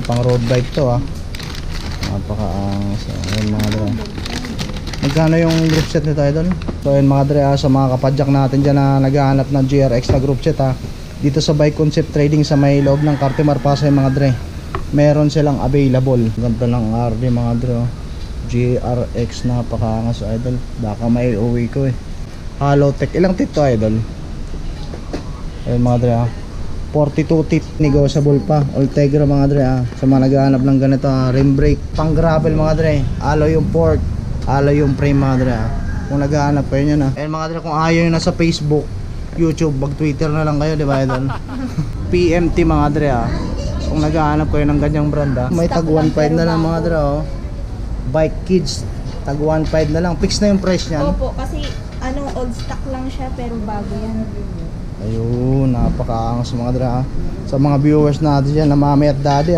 pang road bike to napaka-angas. Ayun mga dre. Magkano yung group set nito idol? So ayun mga dre, sa mga kapadyak natin dyan na naghahanap ng GRX na group set dito sa Bike Concept Trading sa may loob ng Cartimar Pasay mga dre, meron silang available. Ganda ng RD mga dre, GRX, napaka-angas idol. Baka may uwi ko Halotech, ilang tip to idol? Ayun mga dre 42 tip, negotiable pa. Ultegra mga dre sa mga naghahanap ng ganito rim brake, pang gravel mga dre, alloy yung fork, alloy yung frame mga dre kung naghahanap kayo nyo ayun mga dre, kung ayaw nyo na sa Facebook, YouTube, mag Twitter na lang kayo, di ba idol? PMT mga dre kung naghahanap kayo ng ganyang brand may tag 1.5 na lang mga dre Bike Kids, tag 1.5 na lang, fix na yung price niyan. Opo, kasi old stock lang siya pero bago yan. Ayun, napakaangas mga dre sa mga viewers natin dyan na mami at daddy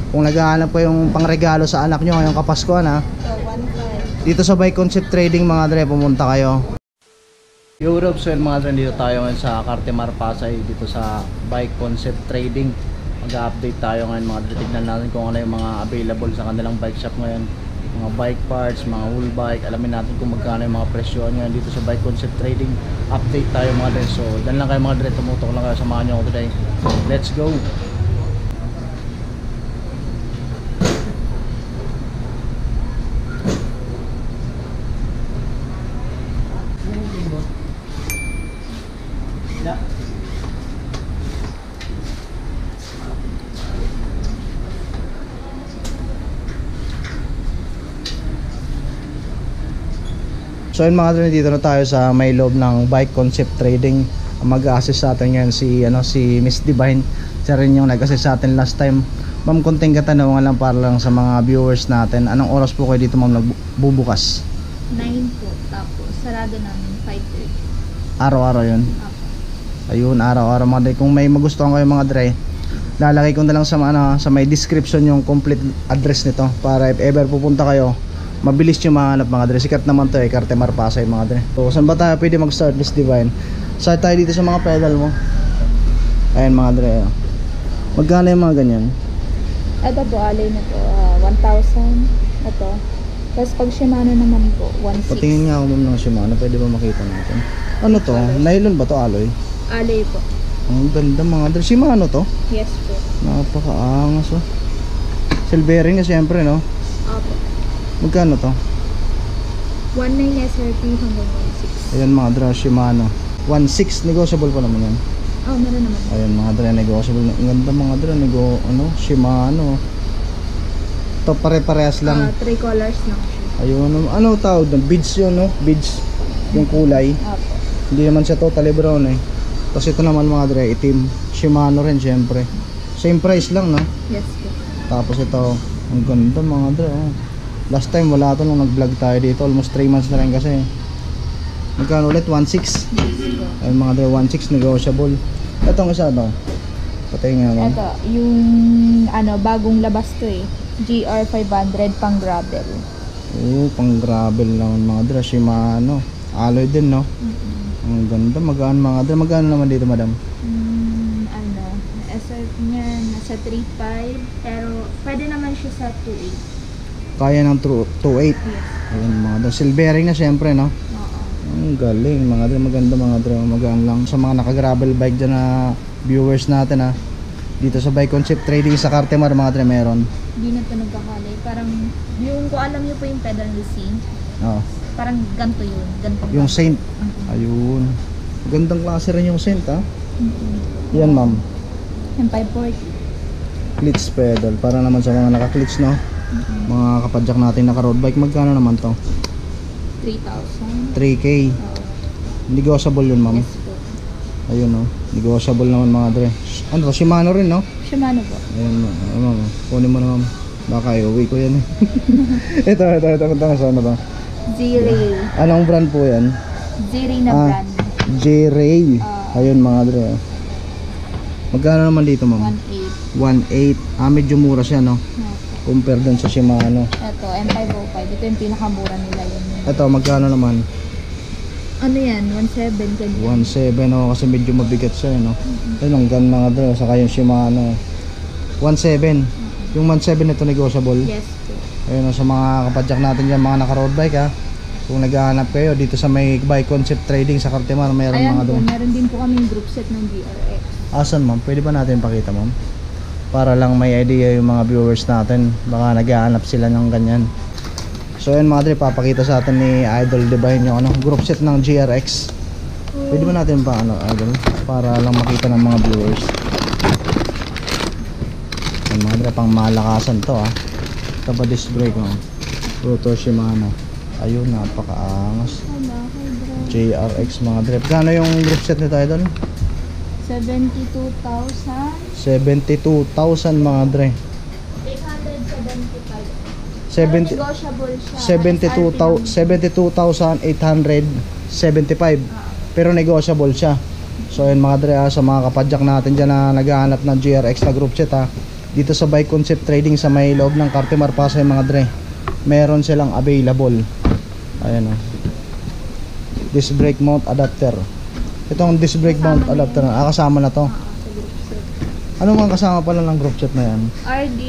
kung naghahanap kayo yung pangregalo sa anak nyo ngayong Kapaskuhan So 1.5 dito sa Bike Concept Trading mga dre, pumunta kayo. Europe, so mga dre, dito tayo ngayon sa Cartimar Pasay, dito sa Bike Concept Trading. Mag-update tayo ngayon mga dre, tignan natin kung ano yung mga available sa kanilang bike shop ngayon, mga bike parts, mga wheel bike. Alamin natin kung magkano yung mga presyo ngayon dito sa Bike Concept Trading. Update tayo mga dre, so dyan lang kayo mga dre, tumutok lang kayo, samahan nyo ako today. Let's go! So yun mga dre, dito na tayo sa may loob ng Bike Concept Trading. Mag-assist sa atin ngayon si Miss Divine. Siya rin yung nag-assist sa atin last time. Ma'am, konting katanungan lang para lang sa mga viewers natin. Anong oras po kayo dito ma'am nagbubukas? 9 po, tapos sarado namin 5:30. Araw-araw yun? Ayun, araw-araw mga dre. Kung may magustuhan kayo mga dre, lalagay ko na lang sa may description yung complete address nito para if ever pupunta kayo, mabilis nyo mahanap mga dre. Sikat naman to Cartimar Pasay mga dre. So saan ba tayo pwede mag-start, Miss Divine? Start tayo dito sa mga pedal mo. Ayan mga dre. Magkano yung mga ganyan? Ito po, alay na po 1,000. Ito. Tapos pag Shimano naman po 1,600. Patingin nga ako ma'am ng Shimano, pwede ba makita natin? Ano to? Nylon ba to, alloy? Alay po. Ang ganda mga dre. Shimano to? Yes po. Napakaangas Silvering na siyempre no? Opo. Magkano to? 1,900 SRP hanggang 1,600. Ayan mga dre, Shimano 1.6, negotiable pa naman yan. Meron naman. Ayan mga dre, negotiable. Ang ganda mga dre, Shimano. Ito pare-parehas lang. 3 colors lang siya. Ayun, ano tawag doon? Beads yun no? Beads, yung kulay. Opo. Hindi naman siya totally brown Tapos ito naman mga dre, itim. Shimano rin syempre. Same price lang no? Yes po. Tapos ito, ang ganda mga dre Last time wala ito nung nag-vlog tayo dito. Almost 3 months na rin kasi. Magkano ulit? 1.6. Ay mga dre, 1.6 negotiable. Itong isa to. Patay nga mo. Ito, yung bagong labas to GR500 pang gravel. Pang gravel lang mga dre. Shimano. Alloy din no? Ang ganda. Magkano mga dre? Magkano naman dito madam? SRP niya nasa 3.5 pero pwede naman siya sa 2.8. Kaya ng 2.8. Yes. Ayun mga dre. Silvering na syempre no? Oo. Ang galing mga dre. Maganda mga dre. Magaan lang sa mga naka-gravel bike dyan na viewers natin dito sa Bike Concept Trading sa Cartimar mga dre meron. Hindi na ito nagkakalay. Parang yung kung alam niyo po yung pedal racing. Oo. Parang ganito yun. Ganito Yung Saint. Ayun. Gandang klase rin yung Saint Yan ma'am. Yung 540. Klitsch pedal. Para naman sa mga naka-klitsch no? Mga kapadyak natin naka-road bike. Magkano naman to? 3,000. 3K. Negotiable yun ma'am. Yes po. Ayun no. Negotiable naman mga dre. Ano to? Shimano rin no? Shimano po. Ayun ma'am. Kunin mo na ma'am. Baka iuwi ko yan ito. Ano to? Z-Ray. Anong brand po yan? Z-Ray na brand. J-Ray. Ayun mga dre. Magkano naman dito ma'am? 1.8. 1.8. Medyo mura siya no? Compare dun sa Shimano. Ito, M505. Ito yung pinakamura nila yun. Ito, magkano naman? Ano yan? 1.7 ganyan. 1.7 kasi medyo mabigat siya no? Ayun, ang ganda mga dre. Saka yung Shimano 1.7. Yung 1.7 ito negotiable. Yes po. Ayun, sa mga kapadyak natin dyan, mga naka-road bike ha. Kung naghahanap kayo dito sa may Bike Concept Trading sa Cartimar, mayroon Ayan mga po, doon. meron din po kaming group set ng GRX. Asan ma'am? Pwede ba natin pakita ma'am? Para lang may idea yung mga viewers natin. Baka naghahanap sila ng ganyan. So ayun mga dre, papakita sa atin ni Idol Divine yung ano, group set ng GRX. Pwede ba natin pa ano, Idol? Para lang makita ng mga viewers. Ayun mga dre, pang malakasan to ha. Ito pa disc brake mo. Rotor Shimano. Ayun, napakaangas. JRX mga dre. Kano yung group set nito Idol? 72,000. 72,000 mga dre. 875. Negotiable siya. 72,875 pero negotiable siya. So ayun mga dre sa mga kapadyak natin dyan na naghahanap ng GRX na group set ha. Dito sa Bike Concept Trading sa may loob ng Cartimar Pasay mga dre, meron silang available. Ayan o, disc brake mount adapter. Itong disc brake mount adapter kasama na to. Sa group set. Ano mga kasama pala ng group set na yan? RD.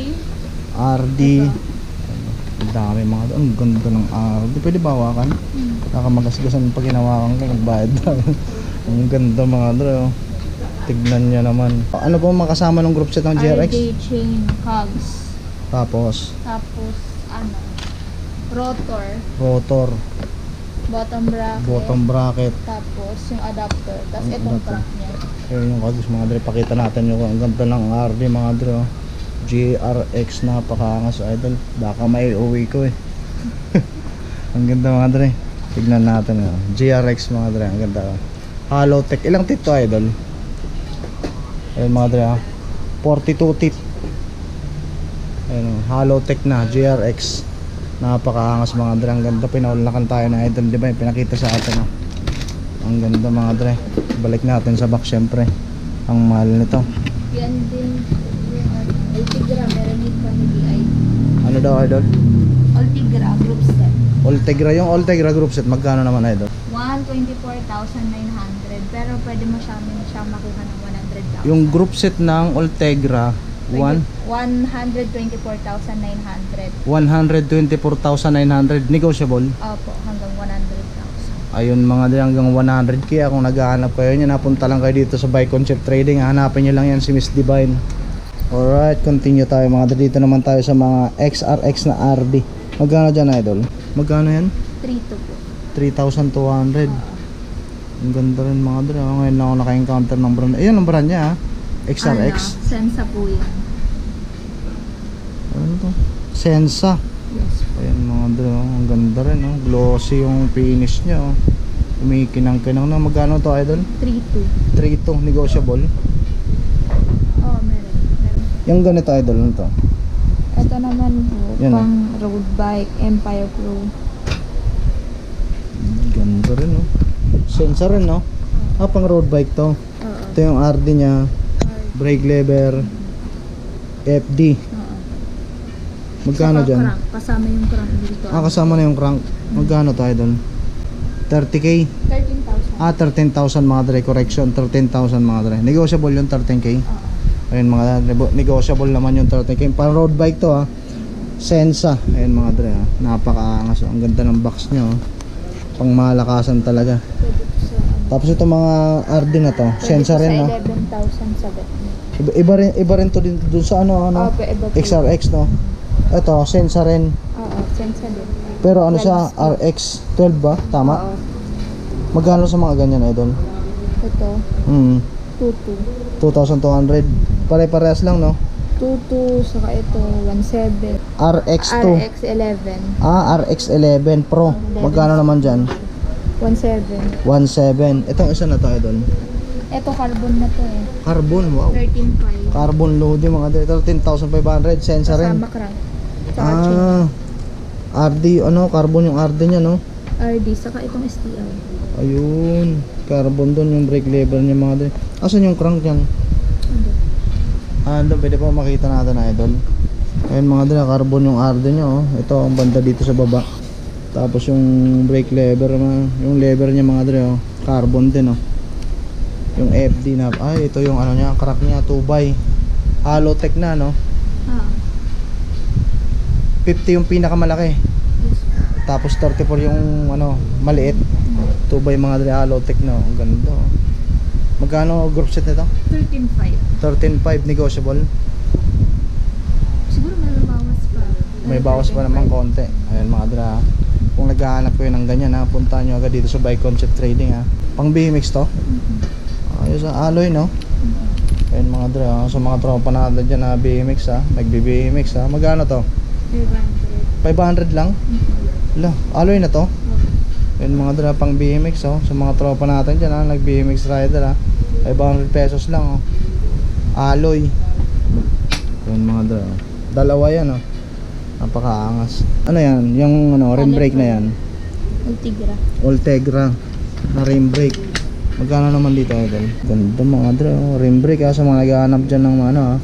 RD. Ang dami mga doon. Ang ganda ng RD. Pwede ba hawakan? Nakamagasgasan pag hinawakan ko, magbayad tayo. Ang ganda mga dre oh. Tignan nyo naman. Ano po makasama ng group set ng GRX? RD chain, cogs. Tapos Tapos, ano, rotor, rotor, bottom bracket. bottom bracket. Tapos, yung adapter. Tapos, Ang itong adapter. crank niya. Ayun yung kagus mga dre. Pakita natin yung ang ganda ng RD mga dre oh. GRX, napakaangas Idol. Baka may uwi ko eh. Ang ganda mga dre. Tignan natin oh. GRX mga dre. Ang ganda oh. Halotech. Ilang tip to Idol? Ayun mga dre oh. 42 tip. Ayun oh. Halotech na GRX. Napakaangas mga dre. Ang ganda. Pinaulakan tayo na Idol, diba? Pinakita sa atin oh. Ang ganda mga dre. Balik natin sa back syempre. Ang mahal nito. Yan din yung Ultigra, meron din kami DI. Ano daw Idol? Ultigra group set. Ultegra, yung Ultegra group set magkano naman Idol? 124,900. Pero pwede mo siya makuha ng 100,000. Yung group set ng Ultegra 124,900. 124,900 negotiable. Opo, hanggang 100,000. Ayun mga dre, hanggang 100k. Kung naghahanap kayo niya, napunta lang kayo dito sa Bike Concept Trading. Hanapin nyo lang yan si Miss Divine. Alright, continue tayo mga dre. Dito naman tayo sa mga XRX na RD. Magkano dyan Idol? Magkano yan? 3 to po. 3,200. Ang ganda rin mga dre. Ngayon lang ako naka-encounter ng brand. Ayan ang brand niya ha. XRX. Ano, Sensa po yan. Ano to? Sensa. Yes. Ayan mga dre, ang ganda rin oh. Glossy yung finish niya oh. Umikinang-kinang na. Magkano to Idol? 3-2. 3.2 negotiable. Oh, meron. Yung ganito Idol, ano to? Ito naman po, Yan, pang road bike, Empire Pro. Ganda rin oh. Sensor rin no? Pang road bike to. Oo. Ito yung RD nya. Brake lever, FD. Oo. Magkano Saka dyan? crank, kasama yung crank dito. Kasama na yung crank. Magkano to Idol? 30k? 13,000. 13,000 mga dre. Correction, 13,000 mga dre. Negotiable yung 13k. Oo. Ayun mga dre, negotiable naman yung 13k. Pang road bike to ha. Sensa. Ayun mga dre ha. Napakaangas. Ang ganda ng box nyo. Pang malakasan talaga. Pwede po sa ano. Tapos ito mga RD na to. Sensa rin no. 11,000 sa bet. Iba rin to din dun sa ano. Opo, iba po. XRX no. Ito, Sensa rin. Oo, Sensa din. Pero ano siya, RX 12 ba? Tama? Oo. Magkano sa mga ganyan Idol? Ito, 2-2. 2,200. Pare-parehas lang no. 2-2, saka ito, 1.7. RX2. RX11. RX11 Pro. Magkano naman dyan? 1.7. 1.7. Itong isa na to Idol. Ito, carbon na to eh. Carbon, wow. 13.5. Carbon loading mga dito. 13,500. Sensor rin. Kasama crank. Saka chain. RD, ano, carbon yung RD nya no. RD, saka itong STI. Ayun. Carbon doon yung brake lever niya mga dito. Asan yung crank yan? Ano? Doon pwede pa makita natin Idol. Ayun mga dito, carbon yung RD nya oh. Ito ang banda dito sa baba. Tapos yung brake lever, yung lever niya mga dito oh. Carbon din oh. Yung FD na, ito yung ano niya, crack niya 2x. Halotech na no. 50 yung pinakamalaki. Yes po. Tapos 34 yung ano, maliit. 2 by mga dre, low tech no. Ang ganda. Magkano group set nito? 13.5. 13.5 negotiable. Siguro may bawas pa. May bawas pa naman konti. Ayan mga dre. Kung naghahanap kayo ng ganyan ha, punta nyo agad dito sa Bike Concept Trading ha. Pang BMX to. Ayos alloy no. Ayan mga dre, sa mga tropa natin dyan na BMX ha, nagbi-BMX ha. Magkano to? 500 lang? Ala, alloy na to? Ayan mga dre, pang BMX oh. Sa mga tropa natin dyan ha, nag-BMX rider ha, 500 pesos lang oh. Alloy. Ayan mga dre, dalawa yan oh. Napakaangas. Ano yan? Yung ano, rim brake na yan? Ultigra. Ultegra na rim brake. Magkano naman dito idol? Ganda mga dre, rim brake ha, sa mga naghahanap dyan ng ano ha.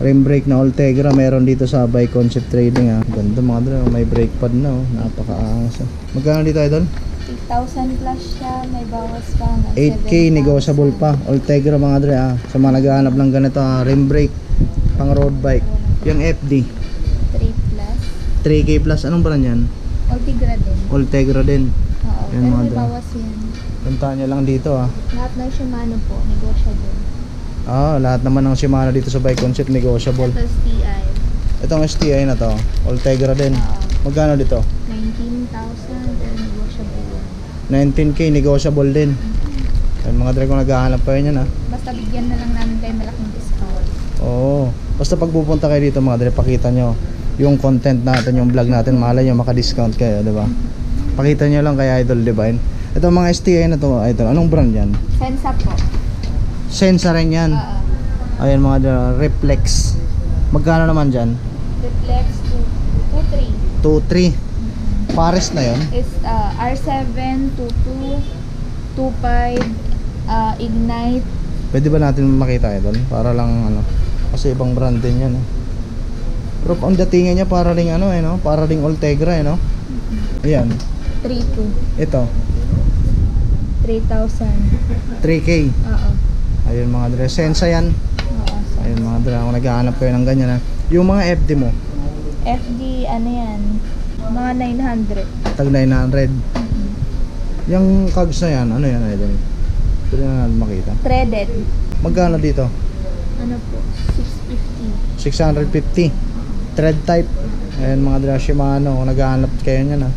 Rim brake na Ultegra meron dito sa Bike Concept Trading ha. Ganda mga dre, may brake pad na oh. Napakaangas ha. Magkano dito idol? 8,000 plus siya, may bawas pa. 8K negotiable pa. Ultegra mga dre ha. Sa mga naghahanap ng ganito ha, rim brake pang road bike. Yung FD 3 plus. 3K plus, anong brand yan? Ultigra din. Ultegra din. Oo, Yan, pero mga may dre. bawas yan. Puntahan nyo lang dito ha. Lahat ng Shimano po, negotiable. Lahat naman ng Shimano dito sa Bike Concept negotiable. Tapos TI. Itong STI na to, Ultegra din. Oo. Magkano dito? 19,000, pero negotiable yan. 19K negotiable din. Yung mga dre, kung naghahanap kayo niyan ha. Basta bigyan na lang namin kayo malaking discount. Oo. Basta pag pupunta kayo dito mga dre, pakita nyo yung content natin, yung vlog natin, malay nyo maka-discount kayo, di ba? Pakita nyo lang kay Idol Divine. Ito mga STI na to, Idol, anong brand yan? Sensa po. Sensa rin yan. Oo. Ayan mga dre, Reflex. Magkano naman dyan? Reflex 2.3. 2.3. Pares na yon. Is R7, 2.2, 2.5, Ignite. Pwede ba natin makita Idol? Para lang ano, kasi ibang brand din yan eh. Pero ang datingan niya para ring ano eh no? Para ring Ultegra eh no? Ayan. 3.2. Ito, 3,000. 3K. Oo. Ayun mga dre, Sensa yan. Oo. Ayun mga dre, kung naghahanap kayo ng ganyan ha. Yung mga FD mo, FD, ano yan? Mga 900. tag 900. Yung cogs na yan, ano yan Idol? Pwede na natin makita. Threaded. Magkano dito? Ano po? 650. 650. Thread type. Ayun mga dre, Shimano, kung naghahanap kayo nyan ha.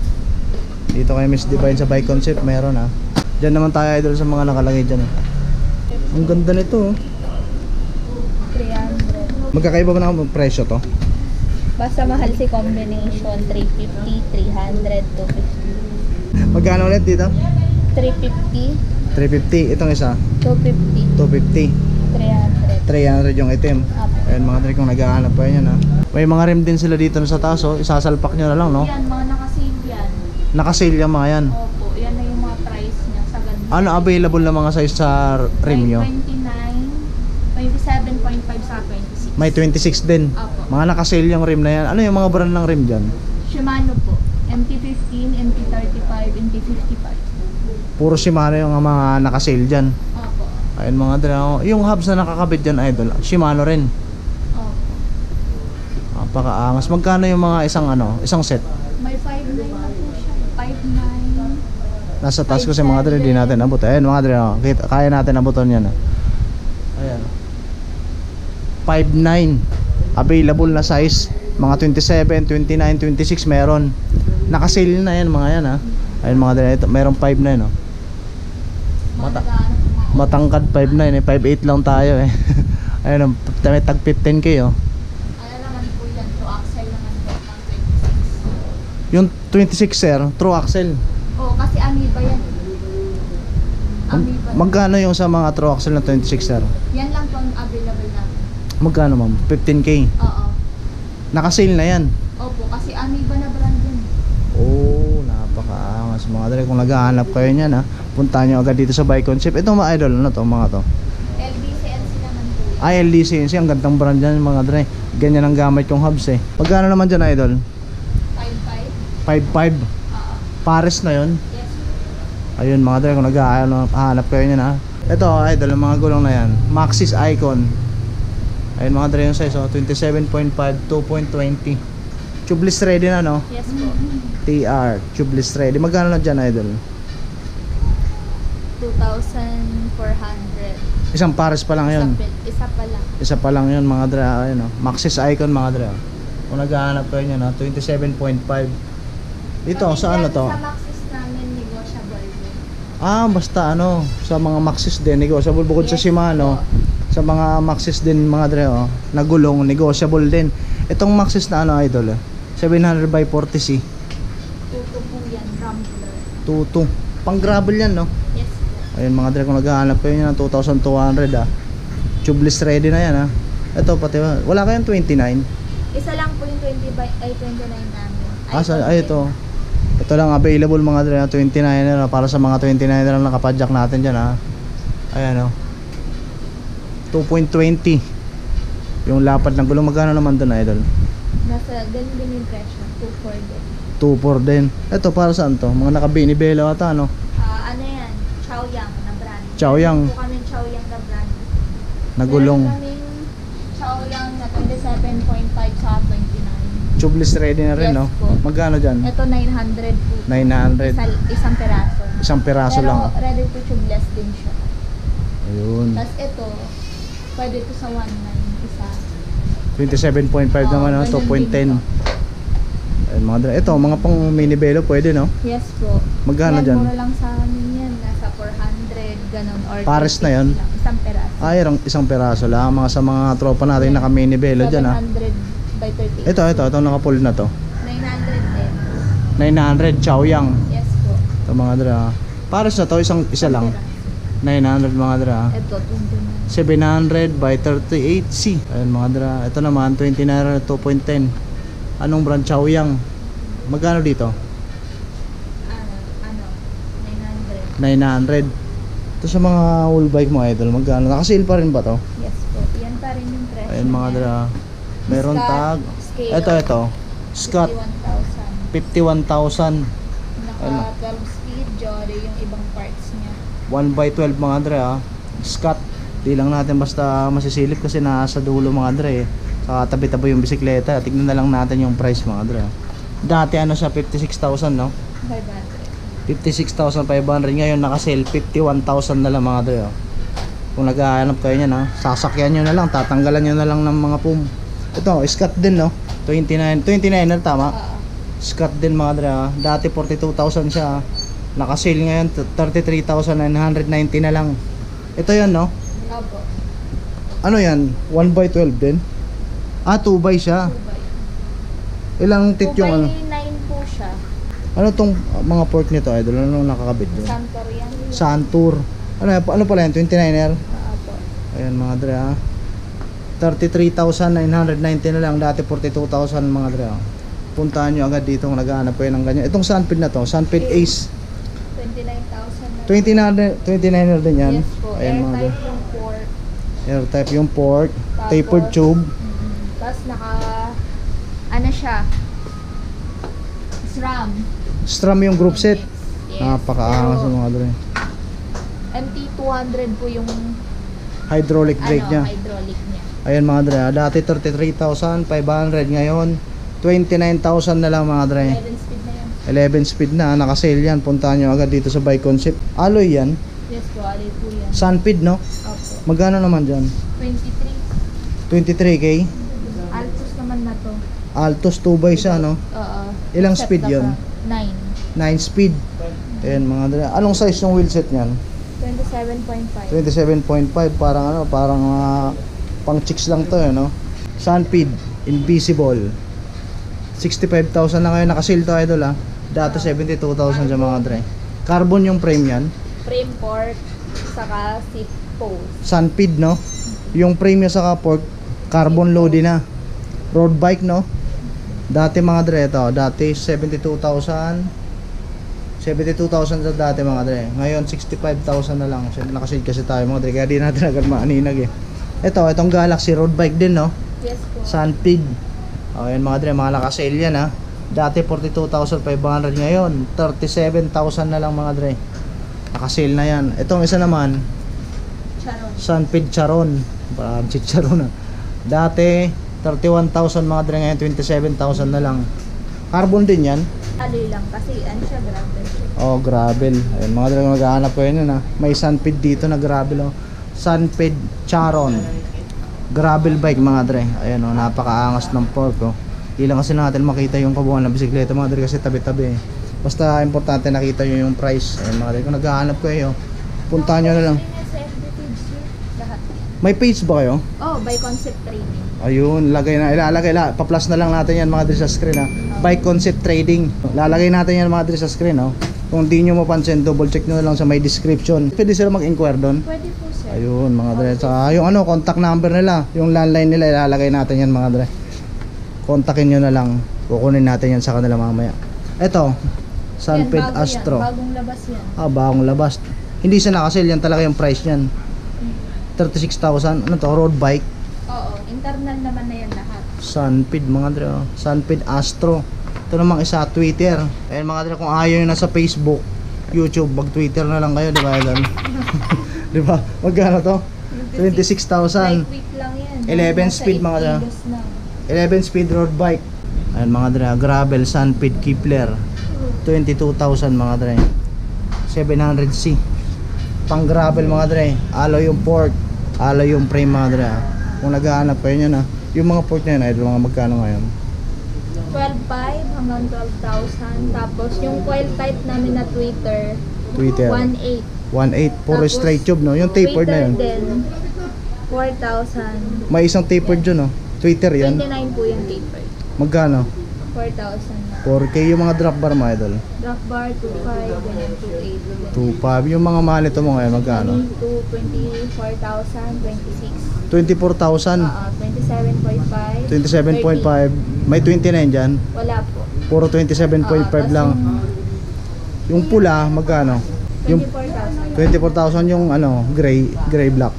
Dito kay Miss Divine sa Bike Concept, meron ha. Diyan naman tayo Idol sa mga nakalagay dyan ha. Ang ganda nito oh. 300. Magkakaiba ba ng presyo to? Basta mahal si combination. 350, 300, 250. Magkano ulit dito? 350, 350. Itong isa, 250, 250. 300. 300 yung item. Apo. Ayun mga dre, kung naghahanap pa yan ha. May mga rim din sila dito sa taas oh. Isasalpak nyo na lang no. Yan, mga nakasave yan. Nakasale yung mga yan. Opo, yan na yung mga price niya sa ganda. Ano available na mga size sa rim nyo? 29, 27.5 sa 26. May 26 din. Opo. Mga nakasale yung rim na yan. Ano yung mga brand ng rim dyan? Shimano po. MT-15, MT-35, MT-55. Puro Shimano yung mga nakasale dyan. Opo. Ayun mga dre, oh. Yung hubs na nakakabit dyan Idol, Shimano rin. Opo. Napakaangas. Magkano yung mga isang set? May 5.9 na po siya. 5.9. Nasa taas kasi mga dre, di natin abot. Ayun mga dre, oh. Kaya natin abutan yan. Ayan. 5.9. Available na size. Mga 27, 29, 26 meron. Nakasale na yan mga yan ha. Ayun mga dre, ito, meron 5.9 oh. Matangkad 5.9 eh. 5.8 lang tayo eh. Ayun, may tag 15k oh. Ano naman po yan? To axle naman po ng 26. Yung 26 sir, true axle. Oo, kasi Amoeba yan. Amoeba. Magkano yung sa mga true axle na 26 sir? Yan lang po ang available namin. Magkano ma'am? 15k. Oo. Nakasale na yan. Opo, kasi Amoeba na brand yan. Oh, napakaangas mga dre. Kung naghahanap kayo niyan ha, puntahan nyo agad dito sa Bike Concept. Ito mga Idol, ano to mga to? LDCNC naman po. LDCNC, ang gandang brand dyan mga dre. Ganyan ang gamit yung hubs eh. Magkano naman dyan Idol? 5.5. 5.5. Oo. Pares na yon. Yes. Ayun mga dre, kung naghahanap kayo niyan ha. Ito Idol, ang mga gulong na yan, Maxxis Icon. Ayun mga dre yung size oh, 27.5, 2.20. Tubeless ready na, no? Yes po. TR, tubeless ready. Magkano na dyan, idol? 2,400. Isang pares pa lang yun. Isa pa lang. Isa pa lang yun, mga dre. Ayun, no? Maxis Icon, mga dre. Kung naghahanap kayo nyo, no? 27.5. Dito, sa ano to? Sa Maxis namin, negotiable din. Basta ano, sa mga Maxis din, negotiable. Bukod sa Yes Shimano, sa mga Maxis din, mga dre, oh, na gulong, negotiable din. Itong Maxis na ano, idol, 700 by 40C. Tuto po yan, Rambler. Tuto. Pang gravel yan, no? Yes po. Ayun, mga dre, kung naghahanap kayo nyo ng 2,200, tubeless ready na yan, Ito, pati, wala kayong 29? Isa lang po yung 29 namin. Ito. Ito lang available, mga dre, 29er, para sa mga 29er na nakapadjak natin dyan, Ayan, 2.20 yung lapad ng gulong. Magkano naman doon, idol? Nasa ganun din yung presyo. 2,400 din. 2.4 din. Ito, para saan to? Mga nakabinibelo ata, no? Ano yan? Chaoyang na brand. Chaoyang. Meron po kami Chaoyang na brand. Na gulong. Meron kaming Chaoyang na 27.5 sa 29. Tubeless ready na rin, Yes no? po. Magkano dyan? Ito 900 po. 900. Isang peraso. Isang peraso Pero lang. ready to tubeless din siya. Ayun. Tapos ito, pwede to sa 1.9 isa. 27.5 naman, no? ganun 2.10. din po. Ayun, mga dre. Ito, mga pang minibelo pwede, no? Yes po. Magkano Yan, dyan? mura lang sa amin yan. Nasa 400, ganun. Or Pares na yun? 250 lang. Isang peraso. Isang peraso lang. Mga sa mga tropa natin naka minibelo dyan, 700 by 38. Ito naka-full na to. 900 din. 900, Chaoyang. Yes po. Ito, mga dre. Pares na to, isa lang. Peraso. 900, mga dre. Ito, 29. 700 by 38C. Ayun, mga dra. Ito naman 29 2.10. Anong brand? Chaoyang. Magkano dito? Ano? 900. 900. Ito sa mga wheel bike mo, idol. Magkano? Naka-sale pa rin ba to? Yes po. Yan pa rin yung presyo. Ayun, mga niya. dra. Meron Scott, tag. scale. Ito. Scott 51,000. 51,000. Ano? Naka 12 speed, Jory yung ibang parts niya. 1 by 12, mga dra. Scott. Di lang natin basta masisilip kasi nasa dulo, mga dra, sa tabi-tabi yung bisikleta. Tignan na lang natin yung price, mga dra. Dati ano siya, 56,000, no? 500. 56,500. Ngayon naka-sale 51,000 na lang, mga dre. Kung naghahanap kayo niyan, sasakyan nyo na lang, tatanggalan nyo na lang ng mga pum. Ito, Scott din, no? 29 na tama. Scott din, mga dre. Dati 42,000 siya. Naka-sale ngayon 33,990 na lang. Ito 'yan, no? Opo. Ano 'yan? 1 by 12 din? 2 by siya. 2 by. Ilang tit 2 yung ano? by 9 po siya. Ano tong mga port nito, idol? Ano nakakabit doon? Santor yan. Santur. Ano pala yan? 29er? Opo. Ayan, mga dre, 33,990 na lang. Dati 42,000, mga dre. Puntahan nyo agad dito kung naghahanap kayo ng ganyan. Itong Sunpid na to, Sunpid Ace, 29,000 na. 29er din yan. Yes po. Ayan, mga dre. Airtype yung port. Airtype yung port, Tapos, tapered tube. Tapos ano siya? SRAM. SRAM yung group set. Yes. Napakaangas Pero, ng mga dre. MT200 po yung Hydraulic brake niya. hydraulic niya. Ayan, mga dre, dati 33,500, ngayon 29,000 na lang, mga dre. 11 speed na yan. 11 speed na, naka-sale yan. Puntahan nyo agad dito sa Bike Concept. Alloy yan. Yes po, alay po yan. Sunpid, no? Opo. Magkano naman dyan? 23. 23k. Altos naman na to. Altos 2 by siya, no? Oo. Ilang Except speed the yun? front. 9 9. speed. Ayan, mga dre. Anong size yung wheelset niyan? 27.5. 27.5. Parang pang chicks lang to, no? Sunpid, Invisible. 65,000 na ngayon, naka-sale to, idol, Dati 72,000 sa mga dre. Carbon yung frame yan. Frame port, saka seat post. Sunpid, no? Yung frame niya sa port, carbon loaded na. Road bike, no? Dati, mga dre, ito. Dati 72,000. 72,000 sa dati, mga dre. Ngayon 65,000 na lang. Naka-sale kasi tayo, mga dre. Kaya di natin agad maaninag, Itong Galaxy road bike din, no? Yes po. Sunpid. Ayan, mga dre, mga naka-sale yan, Dati 42,500, ngayon 37,000 na lang, mga dre. Naka-sale na yan. Itong isa naman, Charon. Sunpid Charon. Parang chicharon, Dati 31,000 mga dre, ngayon 27,000 na lang. Carbon din yan. Alloy lang kasi ano siya, gravel. Oh, gravel. Ayun mga dre, maghahanap ko yun ha. May Sunped dito na gravel oh. Sunped Charon. Gravel bike mga dre. Ayun oh, napakaangas ng fork oh. Ilang kasi natin makita yung kabuuan ng bisikleta mga dre kasi tabi-tabi eh. Basta importante nakita nyo yung price. Ayun mga dre, kung naghahanap kayo, puntahan nyo na lang. Sa FB page niya, lahat. May page ba kayo? Oh, by concept training. Ayun, ilalagay pa-plus na lang natin yan mga dre sa screen ha. Bike Concept Trading. Lalagay natin yan mga dre sa screen ha. Kung di nyo mapansin, double check nyo na lang sa may description. Pwede sila mag-inquire doon. Pwede po, sir. Ayun mga dre. Saka yung ano, contact number nila, yung landline nila, ilalagay natin yan mga dre. Kontakin nyo na lang. Kukunin natin yan sa kanila mamaya. Eto, Sunped Yan, bago Astro. Yan, bagong labas yan. Bagong labas. Hindi siya nakasale, yan talaga yung price niyan. 36,000. Ano to? Road bike. Oo, internal naman na yan lahat. Sunped mga dre. Sunped Astro. Ito namang isa, Twitter. Ayun mga dre, kung ayaw nyo na sa Facebook, YouTube, mag-Twitter na lang kayo, di ba? Di ba? Magkano to? 26,000. Lightweight lang yan. 11 speed mga dre. 11 speed road bike. Ayun mga dre, gravel Sunped Kepler. 22,000 mga dre. 700C. Pang gravel mga dre. Alloy yung fork, alloy yung frame mga dre. Kung naghahanap kayo nyo na, yung mga fork na yun, idol, mga magkano ngayon? 12.5 hanggang 12,000. Tapos yung coil type namin na Twitter, Twitter 1.8. 1.8, puro Tapos, straight tube no? Yung tapered na yun. Twitter din, 4,000. May isang tapered dyan no? Twitter yan. 29 po yung taper. Magkano? 4,000. 4K yung mga drop bar mga idol. Drop bar, 2.5, ganyan, 2.8. 2.5. Yung mga mahal ito mo ngayon, magkano? 24,000, 26. 24,000. 27.5. 27.5. May 29 dyan. Wala po. Puro 27.5 lang. Yung pula, magkano? Yung 24,000. 24,000 yung ano, gray black.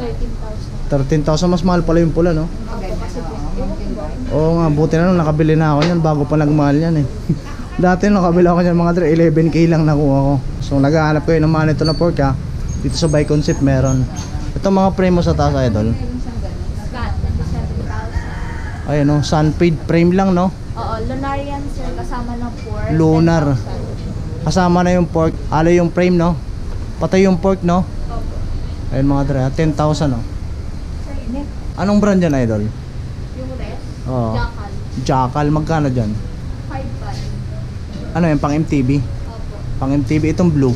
13,000. 13,000 mas mahal pala yung pula no? Kasi po, ewan ko ba? Oo nga, buti na nung nakabili na ako niyan bago pa nagmahal yan eh. Dati nung nakabili ako niyan mga dre, 11k lang nakuha ko. So naghahanap kayo ng mga nito na fork ha. Dito sa Bike Concept meron. Ito mga frame mo sa taas idol. Flat, 27,000. Ayun no, Sunped frame lang no. Oo, lunar yan sir, kasama ng pork. Lunar. 10,000. Kasama na yung fork, alo yung frame no. Patay yung fork no. Opo. Ayun mga dre, 10,000 no. Anong brand yan idol? Yung rest, Oo. Jackal, Jackal, magkano dyan? 5,500. Ano yan, pang MTB? Opo. Pang MTB, itong blue.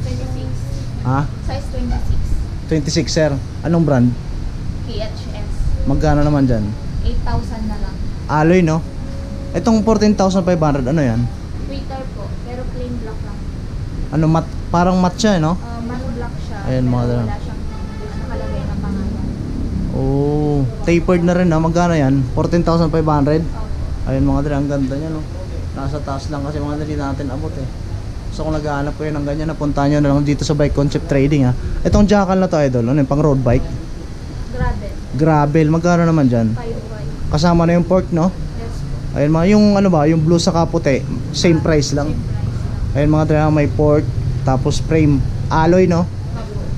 26. Ha? Size 26. 26 sir. Anong brand? PHS. Magkano naman dyan? 8,000 na lang. Alloy no? Itong 14,500 ano yan? Twitter po, pero plain black lang. Ano parang matte siya no? Matte black siya. Ayan, pero mga dalawa. wala siyang nakalagay na pangalan. Oh, tapered na rin magkano yan? 14,500. Ayun mga dre, ang ganda niya no. Nasa taas lang kasi mga dre natin abot eh. So kung naghahanap kayo ng ganyan, napuntahan nyo na lang dito sa Bike Concept Trading ha. Itong Jackal na to idol, ano yung pang road bike? Gravel. Gravel, magkano naman dyan? 5,500. Kasama na yung fork no? Yes. Ayun mga, yung ano ba, yung blue sa kaputi, same price lang. Ayun mga dre, may fork, tapos frame, alloy no?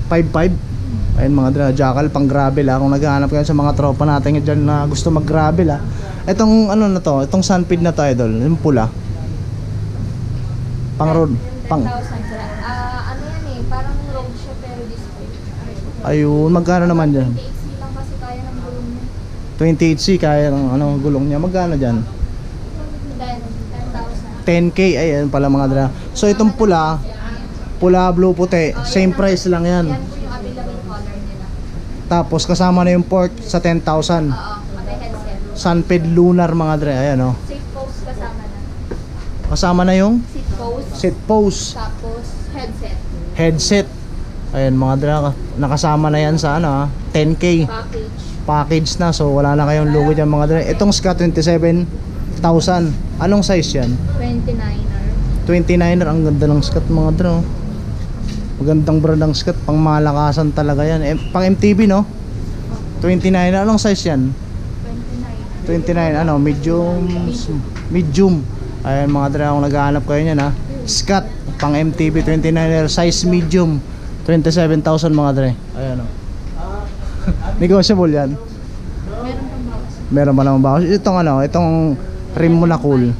5,500. Ayun mga dre, Jackal pang gravel ha. Kung naghahanap kayo sa mga tropa natin dyan na gusto mag gravel ha. Itong ano na to, itong Sunped na to idol, yung pula. Pang road, 10,000 sir. Ano yan eh, parang road siya pero display. ayun, magkano naman dyan? 28C lang kasi kaya ng gulong niya. 28C, kaya ng ano, gulong niya. Magkano dyan? Then, 10,000. 10k, ayun pala mga dre. So itong pula, blue, puti, same price lang yan. Yan po yung available color nila. Tapos kasama na yung fork sa 10,000. Oo, may headset. Sunped Lunar mga dre, ayan o. Seat post kasama na. Kasama na yung Seat post. seat post, Tapos, headset. headset. Ayun mga dre, nakasama na yan sa ano ha, 10k. Package. Package na, so wala na kayong lugo dyan mga dre. Itong Scott 27,000. Anong size yan? 29er. 29er, ang ganda ng Scott mga dre. Oh. Magandang brand ng Scott, pang malakasan talaga yan. Pang MTB no? 29er, anong size yan? 29. 29, ano, medium. Ayan mga dre, kung naghahanap kayo niyan ha. Scott, pang MTB 29er, size medium. 27,000 mga dre. Ayan o. Negotiable yan. Meron pang bawas. Meron ba naman bawas? Itong ano, itong rim mo na cool.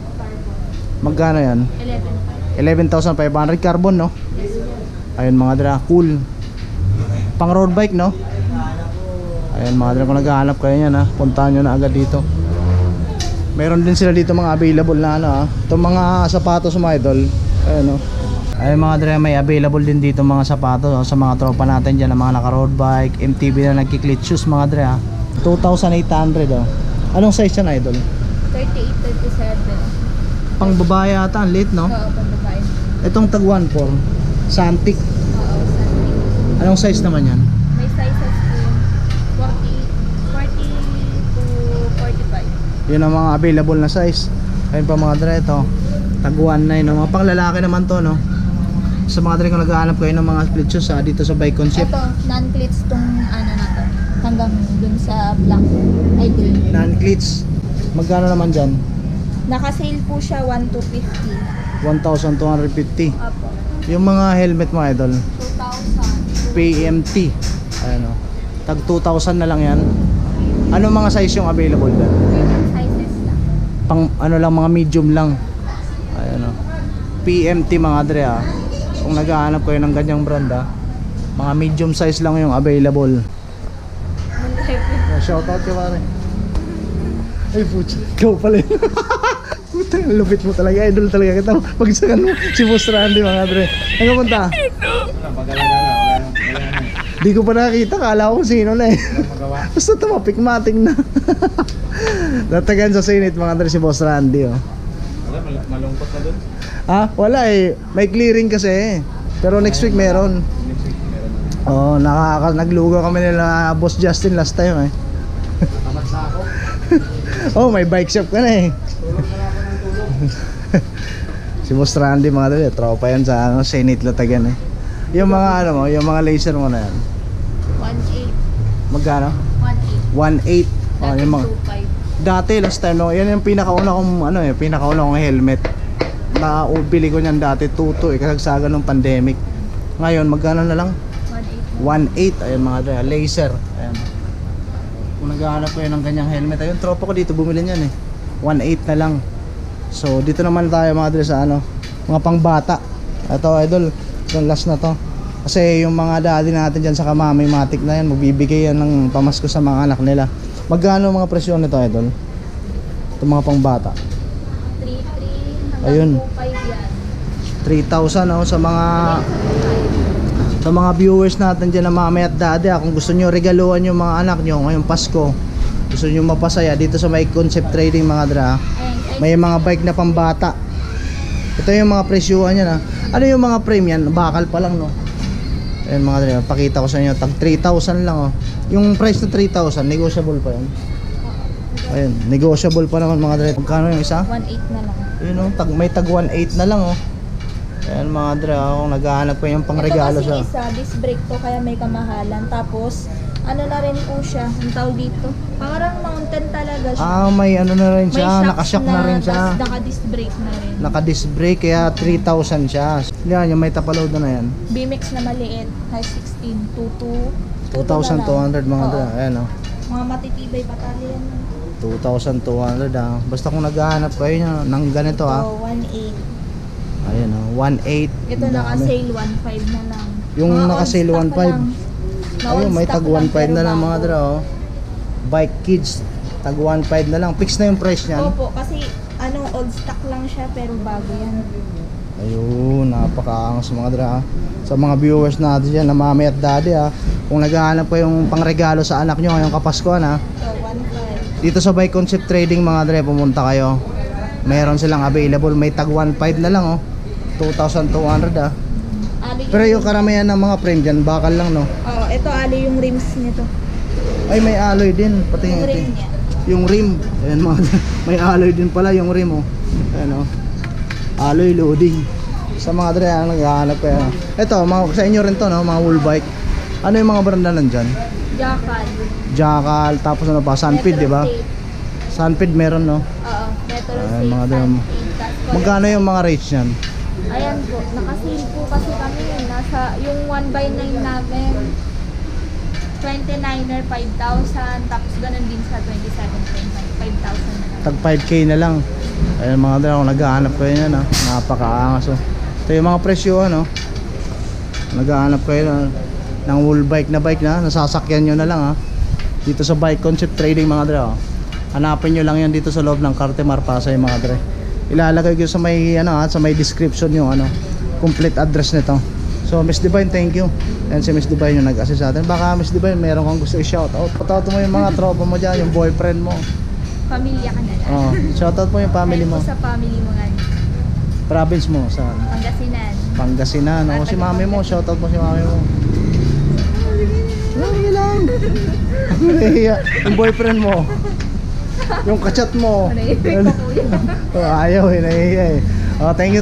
Magkano yan? 11.5. 11,500 carbon, no? Ayun mga dra, cool. Pang road bike, no? Ayun mga dra, kung naghahanap kayo yan ha, puntahan nyo na agad dito. Meron din sila dito mga available na ano ha. Itong mga sapatos mga idol. Ayun no. Ayun mga dra, may available din dito mga sapatos sa mga tropa natin dyan na mga naka road bike, MTB na nagkiklit shoes mga dra ha. 2,800 oh. Anong size yan idol? 38, 37. Pang babae ata, ang late no? Oo, pang babae. Itong tag 1.4 Santic. Oo, something. Anong size naman yan? May sizes po 40 to 45. Yun ang mga available na size. Ayun pa mga dre, ito tag 1.9 no? Mga pang lalaki naman to no? Sa mga dre kung naghahanap kayo ng mga split shoes dito sa Bike Concept. Ito, non-clits tong ano na to. Hanggang dun sa black. Ay, green. Non-cleats. Magkano naman dyan? Naka-sale po siya 1,250. 1,250. Apo. Yung mga helmet mo idol 2,000. PMT. Ayan o. Tag 2,000 na lang yan. Ano mga size yung available dyan? Ganyan sizes lang. Pang ano lang, mga medium lang. Ayan o. PMT mga dre Kung naghahanap kayo ng ganyang brand mga medium size lang yung available. Shoutout ka pare. Ay putya, ikaw pala yun. Putang lupit mo talaga, idol talaga kita. Pagsakan mo si Boss Randy mga dre. Ano punta? Di ko pa nakita, kala ko sino na eh. Basta tumapikmatik na. Natagan sa Senate mga dre si Boss Randy oh. Wala, malungkot na dun. Wala eh, may clearing kasi eh. Pero next week meron. Next week meron. Oo, naglugaw kami nila Boss Justin last time eh. Tamat na ako. Oh, may bike shop ka na eh. Tulog na ako ng tulog. Si Boss Randy mga dali, tropa yan sa ano, Senate Latagan eh. Yung mga ano mo, yung mga laser mo na yan. 1,800. Magkano? 1.8. 1,800. Oh, yung mga 2,500. dati last time no, yan yung pinakauna kong ano eh, pinakauna kong helmet. Na bili ko niyan dati 2.2 eh, kasagsagan ng pandemic. Ngayon magkano na lang? 1,800. 1.8. Ayun mga dali, laser. Ayan. Kung naghahanap kayo ng ganyang helmet, ayun tropa ko dito bumili niyan eh. 1.8 na lang. So dito naman tayo mga dali sa ano, mga pangbata. Ito idol, yung last na to. Kasi yung mga daddy natin dyan sa Kamamay Matic na yan, magbibigay yan ng pamasko sa mga anak nila. Magkano mga presyo nito idol? Ito mga pangbata. 3,300 Ayun. hanggang 2,500 yan. 3,000 oh, sa mga viewers natin dyan na mami at daddy kung gusto nyo regaluhan yung mga anak nyo ngayong Pasko, gusto nyo mapasaya dito sa Bike Concept Trading mga dra, may mga bike na pambata. Ito yung mga presyuhan yan Ano yung mga frame yan? Bakal pa lang no. Ayun mga dra, pakita ko sa inyo, tag 3,000 lang oh. Yung price na 3,000 negotiable pa yan. Ayun, negotiable pa naman mga dra. Magkano yung isa? 1,800 na lang. Yun oh, may tag 1.8 na lang oh. Ayan mga dra, kung naghahanap ko yung pangregalo ito sa kasi isa, disc brake to kaya may kamahalan. Tapos, ano na rin po siya, ang tawag dito. Parang mountain talaga siya. may ano na rin May siya, shocks nakashock na rin siya. tas naka-disc brake na rin. Naka-disc brake kaya 3,000 siya. Yan, yung may tapaload na yan. BMX na maliit, high 16, 2,200 mga dra. Ayan oh. Mga matitibay patali yan. 2,200 Basta kung naghahanap kayo ng ganito Ito, 1,800. Ayan oh, 1.8. Ito Ang dami. naka-sale 1,500 na lang. Yung Mga naka-sale on stock 1,500. pa lang. Ayun, may tag 1.5 na lang mga dra oh. Bike Kids, tag 1.5 na lang. Fix na yung price niyan. Opo, kasi old stock lang siya pero bago yan. Ayun, napakaangas mga dra sa mga viewers natin dyan na mami at daddy kung naghahanap ko yung pangregalo sa anak nyo ngayong Kapaskuhan So, 1,500. dito sa Bike Concept Trading mga dre, pumunta kayo. Meron silang available, may tag 1.5 na lang 2,200 Ali Pero yung karamihan ng mga frame dyan, bakal lang no. Oo, ito ali yung rims nito. Ay may alloy din, pati Yung ito. rim niya. Yung rim, ayan mga may alloy din pala yung rim ayan alloy loading. Sa mga dre ang naghahanap kayo. Ito, sa inyo rin to no, mga wool bike. Ano yung mga branda nandyan? Jackal. Jackal, tapos ano pa, Sunfeed di ba? Sunfeed meron no. Oo, Metro Ayan, Safe, mga drum. Sunfeed. Magkano yung mga rates niyan? Ayan po, nakasale po kasi kami nasa yung 1/9 namin. 29er 5,000, tapos ganun din sa 27.5, 5,000 na lang. Tag 5k na lang. Ayun mga dre, kung naghahanap kayo yan ha, napakaangas oh. Ito yung mga presyo ano. Naghahanap kayo ng whole bike na nasasakyan nyo na lang ha. Dito sa Bike Concept Trading mga dre oh. Hanapin nyo lang yan dito sa loob ng Cartimar Pasay mga dre. Ilalagay ko sa may ano ha, sa may description yung ano, complete address nito. So Miss Divine, thank you. And si Miss Divine yung nag-assist sa atin. Baka Miss Divine meron kang gusto i-shoutout. Shoutout mo yung mga tropa mo dyan, yung boyfriend mo. Pamilya ka na lang. Oh, shoutout mo yung family mo. Help ko sa family mo nga. Province mo saan? Pangasinan. Pangasinan. O si mami mo, shoutout mo si mami mo. Lagi lang. Yung boyfriend mo. Yung kachat mo. Nahihiya ko kuya. Ayaw nahihiya eh. Oh, thank you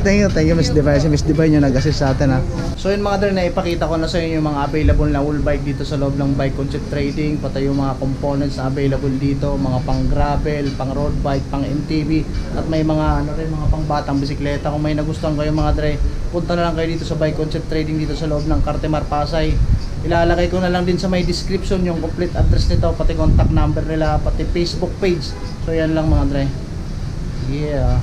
Miss Divine. Si Miss Divine yung nag-assist sa atin ha. So yun mga dre, na ipakita ko na sa inyo yung mga available na whole bike dito sa loob ng Bike Concept Trading, pati yung mga components na available dito, mga pang gravel, pang road bike, pang MTB, at may mga ano rin, mga pang batang bisikleta. Kung may nagustuhan kayo mga dre, punta na lang kayo dito sa Bike Concept Trading dito sa loob ng Cartimar Pasay. Ilalagay ko na lang din sa may description yung complete address nito, pati contact number nila, pati Facebook page. So yan lang mga dre. Yeah.